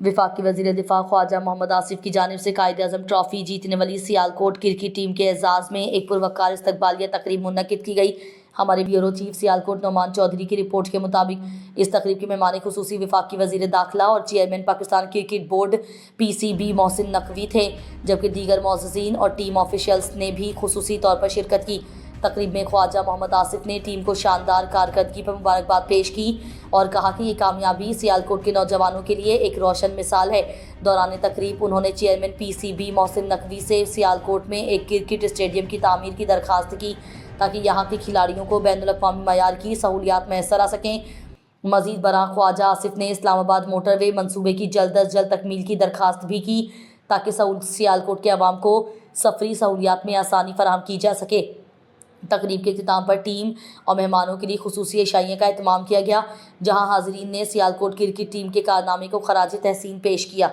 وفاقی وزیر دفاع خواجہ محمد آصف کی جانب سے قائد اعظم ٹرافی جیتنے والی سیالکوٹ کرکٹ ٹیم کے اعزاز میں ایک پروقار استقبالیہ تقریب منعقد کی گئی۔ ہمارے بیورو چیف سیالکوٹ نعمان چودھری کی رپورٹ کے مطابق اس تقریب کے مہمان خصوصی وفاقی وزیر داخلہ اور chairman Pakistan cricket board PCB Mohsin Naqvi تھے، جبکہ دیگر معززین اور ٹیم آفیشلز نے بھی خصوصی طور پر شرکت کی۔ تقریب میں خواجہ محمد آصف نے ٹیم کو شاندار کارکردگی پر مبارکباد پیش کی اور کہا کہ یہ کامیابی سیالکوٹ کے نوجوانوں کے لیے ایک روشن مثال ہے۔ دوران تقریب انہوں نے چیئرمین PCB محسن نقوی سے سیالکوٹ میں ایک کرکٹ اسٹیڈیم کی تعمیر کی درخواست کی تاکہ یہاں کے کھلاڑیوں کو بین الاقوامی معیار کی سہولیات میسر آ سکیں۔ مزید برآں خواجہ آصف نے اسلام آباد موٹر وے منصوبے کی جلد از جلد تکمیل کی درخواست بھی کی تاکہ سیالکوٹ کے عوام کو سفری سہولیات میں آسانی فراہم کی جا سکے۔ تقریب کے اختتام پر ٹیم اور مہمانوں کے لیے خصوصی عشائیے کا اہتمام کیا گیا، جہاں حاضرین نے سیالکوٹ کرکٹ ٹیم کے کارنامے کو خراج تحسین پیش کیا۔